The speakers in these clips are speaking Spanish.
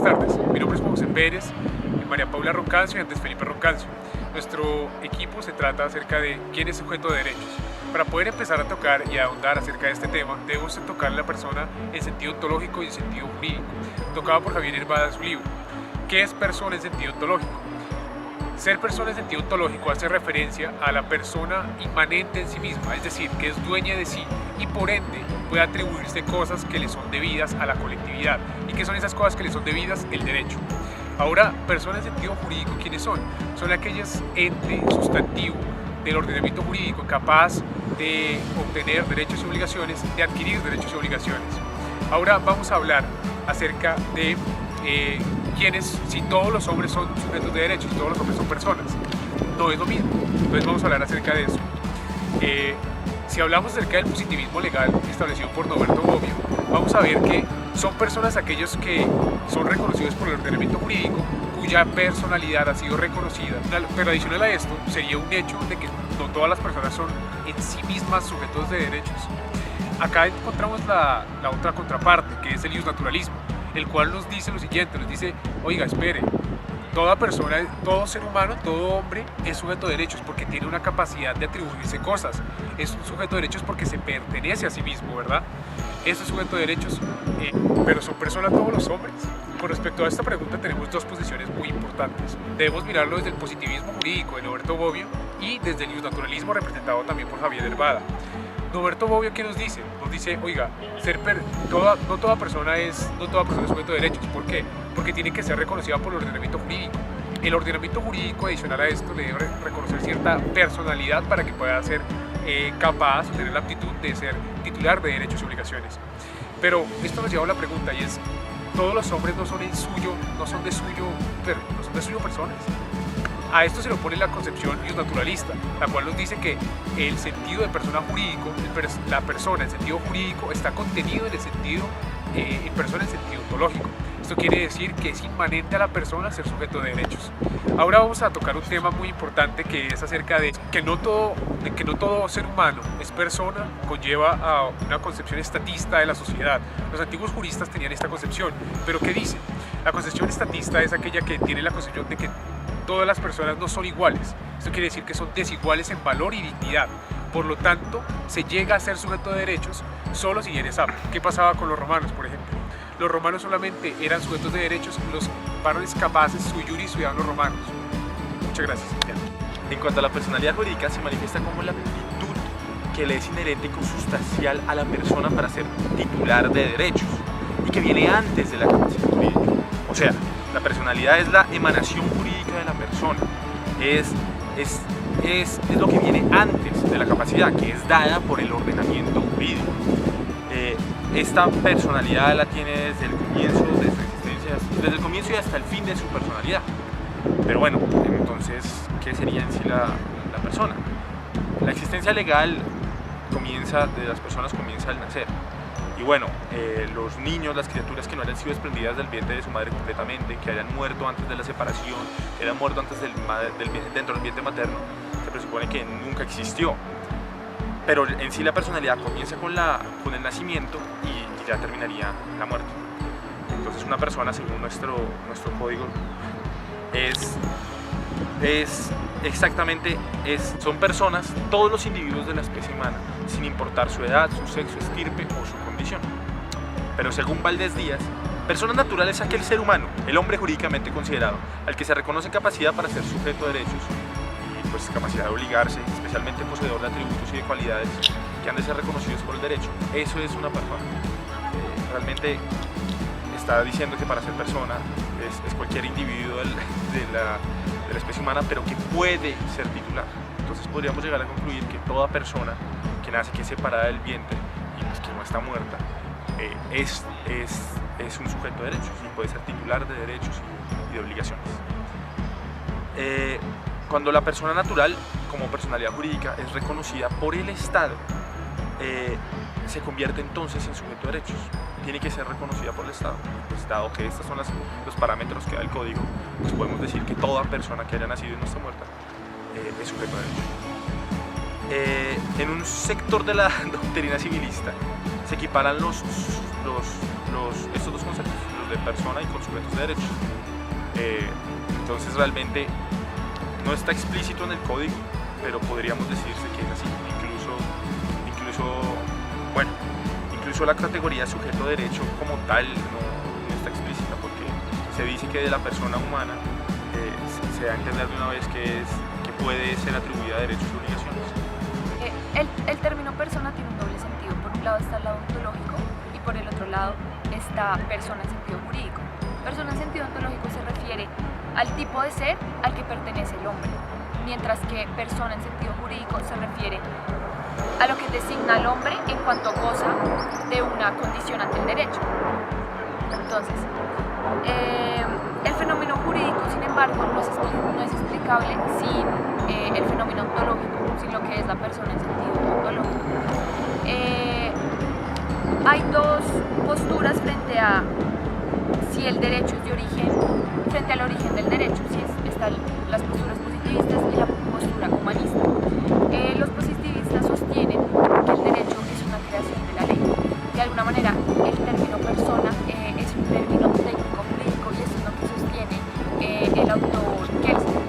tardes, mi nombre es Juan José Pérez, María Paula Roncancio y Andrés Felipe Roncancio. Nuestro equipo se trata acerca de quién es sujeto de derechos. Para poder empezar a tocar y a ahondar acerca de este tema, debemos tocar a la persona en sentido ontológico y en sentido jurídico, tocado por Javier Hervada en su libro. ¿Qué es persona en sentido ontológico? Ser persona en sentido ontológico hace referencia a la persona inmanente en sí misma, es decir, que es dueña de sí y por ende puede atribuirse cosas que le son debidas a la colectividad. ¿Y qué son esas cosas que le son debidas? El derecho. Ahora, personas en sentido jurídico, ¿quiénes son? Son aquellas ente sustantivo del ordenamiento jurídico capaz de obtener derechos y obligaciones, de adquirir derechos y obligaciones. Ahora vamos a hablar acerca de quiénes, si todos los hombres son sujetos de derechos, si todos los hombres son personas. No es lo mismo. Entonces vamos a hablar acerca de eso. Si hablamos acerca del positivismo legal establecido por Norberto Bobbio, vamos a ver que son personas aquellos que son reconocidos por el ordenamiento jurídico, cuya personalidad ha sido reconocida. Pero adicional a esto, sería un hecho de que no todas las personas son en sí mismas sujetos de derechos. Acá encontramos la otra contraparte, que es el iusnaturalismo, el cual nos dice lo siguiente, nos dice, oiga, espere, toda persona, todo ser humano, todo hombre es sujeto de derechos porque tiene una capacidad de atribuirse cosas, es un sujeto de derechos porque se pertenece a sí mismo, ¿verdad? Es un sujeto de derechos, pero ¿son personas todos los hombres? Con respecto a esta pregunta tenemos dos posiciones muy importantes. Debemos mirarlo desde el positivismo jurídico de Norberto Bobbio y desde el iusnaturalismo representado también por Javier Hervada. Norberto Bobbio, ¿qué nos dice? Nos dice, oiga, no toda persona es sujeto de derechos. ¿Por qué? Porque tiene que ser reconocida por el ordenamiento jurídico. El ordenamiento jurídico, adicional a esto, le debe reconocer cierta personalidad para que pueda ser capaz o tener la aptitud de ser titular de derechos y obligaciones. Pero esto nos lleva a la pregunta y es, ¿todos los hombres no son de suyo personas? A esto se le opone la concepción iusnaturalista, la cual nos dice que el sentido de persona jurídico, la persona en sentido jurídico está contenido en el sentido, en persona en sentido ontológico. Esto quiere decir que es inmanente a la persona ser sujeto de derechos. Ahora vamos a tocar un tema muy importante que es acerca de que no todo ser humano es persona, conlleva a una concepción estatista de la sociedad. Los antiguos juristas tenían esta concepción, pero ¿qué dicen? La concepción estatista es aquella que tiene la concepción de que todas las personas no son iguales. Esto quiere decir que son desiguales en valor y dignidad. Por lo tanto, se llega a ser sujeto de derechos solo si eres apto. ¿Qué pasaba con los romanos, por ejemplo? Los romanos solamente eran sujetos de derechos los varones capaces, sui juris, ciudadanos romanos. Muchas gracias. En cuanto a la personalidad jurídica, se manifiesta como la aptitud que le es inherente y consustancial a la persona para ser titular de derechos y que viene antes de la capacidad jurídica. O sea, la personalidad es la emanación jurídica de la persona, es lo que viene antes de la capacidad, que es dada por el ordenamiento jurídico. Esta personalidad la tiene desde el comienzo de su existencia, desde el comienzo y hasta el fin de su personalidad. Pero bueno, entonces, ¿qué sería en sí la persona? La existencia legal de las personas comienza al nacer. Y bueno, los niños, las criaturas que no hayan sido desprendidas del vientre de su madre completamente, que hayan muerto antes de la separación, que hayan muerto antes dentro del vientre materno, se presupone que nunca existió. Pero en sí la personalidad comienza con el nacimiento y ya terminaría la muerte. Entonces una persona, según nuestro código, son personas, todos los individuos de la especie humana, sin importar su edad, su sexo, estirpe o su condición. Pero según Valdés Díaz, persona natural es aquel ser humano, el hombre jurídicamente considerado, al que se reconoce capacidad para ser sujeto de derechos y pues capacidad de obligarse, especialmente poseedor de atributos y de cualidades que han de ser reconocidos por el derecho. Eso es una persona. Realmente está diciendo que para ser persona es cualquier individuo de la especie humana, pero que puede ser titular. Entonces podríamos llegar a concluir que toda persona que nace, que es separada del vientre y pues que no está muerta, es un sujeto de derechos y puede ser titular de derechos y de obligaciones. Cuando la persona natural, como personalidad jurídica, es reconocida por el Estado, se convierte entonces en sujeto de derechos. Tiene que ser reconocida por el Estado. Pues, dado que estos son los parámetros que da el código, pues podemos decir que toda persona que haya nacido y no está muerta es sujeto de derechos. En un sector de la doctrina civilista se equiparan estos dos conceptos, los entre persona y con sujetos de derechos. Entonces realmente no está explícito en el código, pero podríamos decirse que es así. Incluso la categoría sujeto de derecho como tal no está explícita, porque se dice que de la persona humana se da a entender de una vez que puede ser atribuida a derechos y obligaciones. El término persona tiene un doble sentido. Por un lado está el lado ontológico y por el otro lado está persona en sentido jurídico. Persona en sentido ontológico se refiere al tipo de ser al que pertenece el hombre, mientras que persona en sentido jurídico se refiere a lo que designa al hombre en cuanto goza de una condición ante el derecho. Entonces, el fenómeno jurídico, sin embargo, no es explicable sin el fenómeno ontológico, sin lo que es la persona en sentido ontológico. Hay dos posturas frente a si el derecho es de origen, frente al origen del derecho, están las posturas positivistas y la postura humanista. Los positivistas sostienen que el derecho es una creación de la ley. De alguna manera, el término persona es un término técnico jurídico y eso es lo que sostiene el autor Kelsen.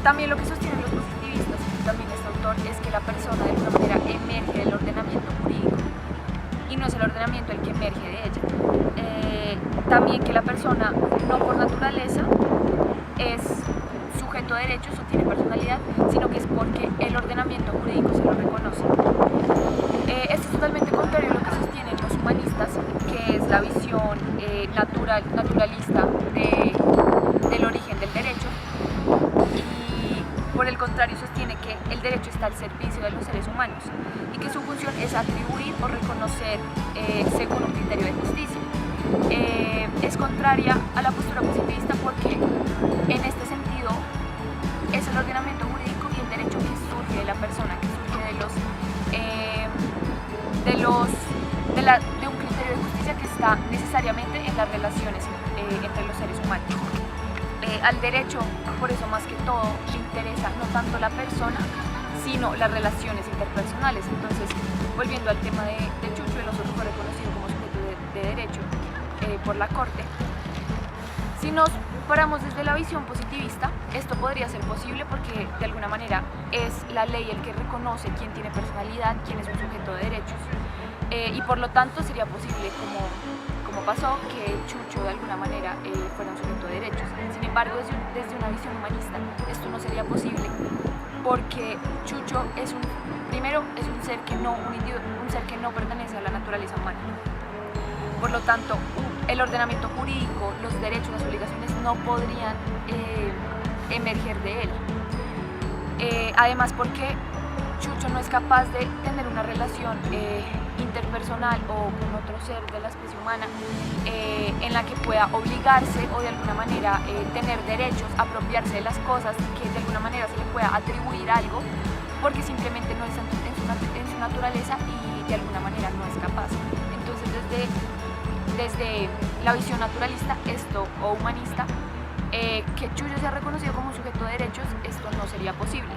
También lo que sostienen los positivistas, y también este autor, es que la persona de alguna manera emerge del ordenamiento jurídico y no es el ordenamiento el que emerge de ella. También que la persona no por naturaleza es sujeto de derechos o tiene personalidad, sino que es porque el ordenamiento jurídico se lo reconoce. Esto es totalmente contrario a lo que sostienen los humanistas, que es la visión naturalista del origen del derecho, y por el contrario sostiene que el derecho está al servicio de los seres humanos y que su función es atribuir o reconocer según un criterio de justicia. Es contraria a la postura positivista porque en este sentido es el ordenamiento jurídico y el derecho que surge de la persona, que surge de un criterio de justicia que está necesariamente en las relaciones entre los seres humanos. Al derecho, por eso más que todo, le interesa no tanto la persona, sino las relaciones interpersonales. Entonces, volviendo al tema de Chucho, el oso fue reconocido como sujeto de derecho por la Corte. Si nos paramos desde la visión positivista, esto podría ser posible porque de alguna manera es la ley el que reconoce quién tiene personalidad, quién es un sujeto de derechos, y por lo tanto sería posible, como pasó, que Chucho de alguna manera fuera un sujeto de derechos. Sin embargo, desde una visión humanista, esto no sería posible porque Chucho primero es un ser que no pertenece a la naturaleza humana. Por lo tanto, el ordenamiento jurídico, los derechos, las obligaciones no podrían emerger de él. Además, porque Chucho no es capaz de tener una relación interpersonal o con otro ser de la especie humana en la que pueda obligarse o de alguna manera tener derechos, apropiarse de las cosas, que de alguna manera se le pueda atribuir algo, porque simplemente no está en su naturaleza y de alguna manera no es capaz. Entonces, desde la visión naturalista o humanista, que Chucho sea reconocido como un sujeto de derechos, esto no sería posible.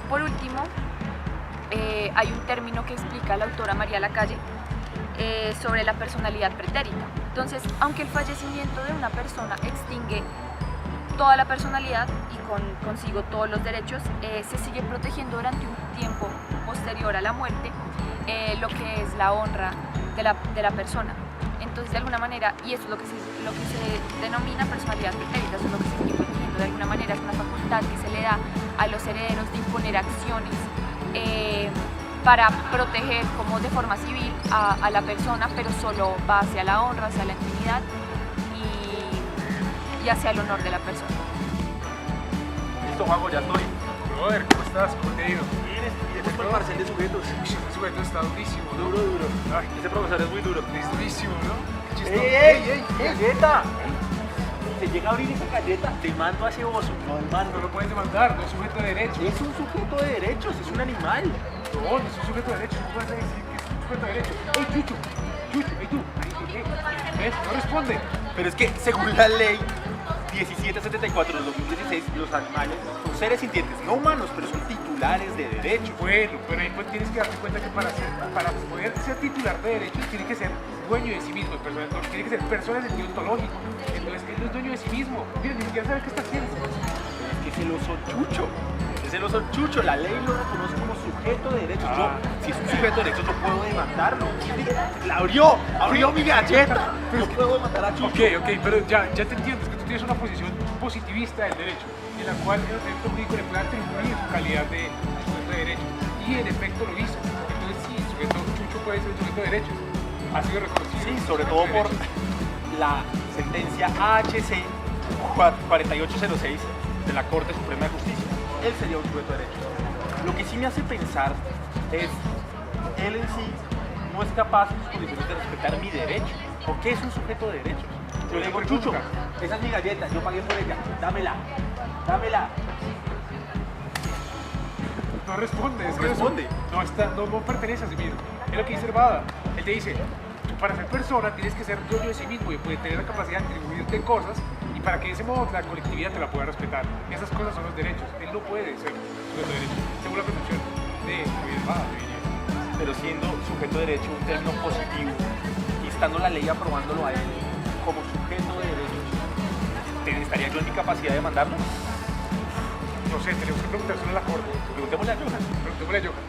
Por último, hay un término que explica la autora María Lacalle sobre la personalidad pretérita. Entonces, aunque el fallecimiento de una persona extingue toda la personalidad y consigo todos los derechos, se sigue protegiendo durante un tiempo posterior a la muerte lo que es la honra de la persona. Entonces, de alguna manera, y eso es lo que se denomina personalidad pretérita, eso es lo que se sigue protegiendo. De alguna manera es una facultad que se le da a los herederos de imponer acciones para proteger como de forma civil a la persona, pero solo va hacia la honra, hacia la intimidad y hacia el honor de la persona. Listo, Juanjo, ya estoy. Brother, ¿cómo estás? ¿Cómo te ha ido? Vienes por el parcial de sujetos. Ese sujeto está durísimo, ¿no? Duro. Ay, Ese profesor es muy duro. es durísimo, ¿no? Qué chistoso. ¡Ey! ¡Galleta! Si se llega a abrir esa galleta, te mando a ese oso. No, No lo puedes demandar, no es sujeto de derechos. Es un sujeto de derechos, es un animal. No es un sujeto de derechos, no puedes decir que es un sujeto de derechos. ¡Ey, Chucho! ¡Ey, tú! ¿Ves? No responde. Pero es que, según la ley, 1774 del 2016, los animales son seres sintientes, no humanos, pero son titulares de derechos. Bueno, pero ahí pues tienes que darte cuenta que para poder ser titular de derechos tiene que ser dueño de sí mismo, tiene que ser persona en sentido ontológico. Entonces él no es dueño de sí mismo. Mira, ni siquiera sabe qué está haciendo. Es que es el oso chucho. Es el oso chucho. La ley lo reconoce como sujeto de derechos. Yo, si es un sujeto de derechos, no puedo demandarlo. La abrió mi galleta. No puedo demandar a Chucho. Ok, pero ya te entiendo, es que tú tienes una posición positivista del derecho, en la cual el ordenamiento jurídico le puede atribuir su calidad de sujeto de derechos. Y en efecto lo hizo. Entonces sí, el sujeto Chucho puede ser un sujeto de derechos. Ha sido reconocido. Sí, sobre todo por la sentencia AHC 4806 de la Corte Suprema de Justicia. Él sería un sujeto de derechos. Lo que sí me hace pensar es, él en sí no es capaz en sus condiciones de respetar mi derecho. ¿Por qué es un sujeto de derechos? Yo le digo, Chucho, esa es mi galleta, yo pagué por ella, dámela. No responde, es No que responde. No pertenece a sí mismo. Es lo que dice Herbada. Él te dice, tú para ser persona tienes que ser dueño de sí mismo y puede tener la capacidad de atribuirte cosas y para que de ese modo la colectividad te la pueda respetar. Esas cosas son los derechos. Él no puede ser sujeto de derechos, según la percepción de Javier Herbada, te diría. Pero siendo sujeto de derecho un término positivo y estando la ley aprobándolo a él como sujeto de derechos, ¿estaría yo en mi capacidad de mandarlo? No sé, tenemos que preguntárselo a la Corte. Preguntémosle a Johan. Preguntémosle a Johan.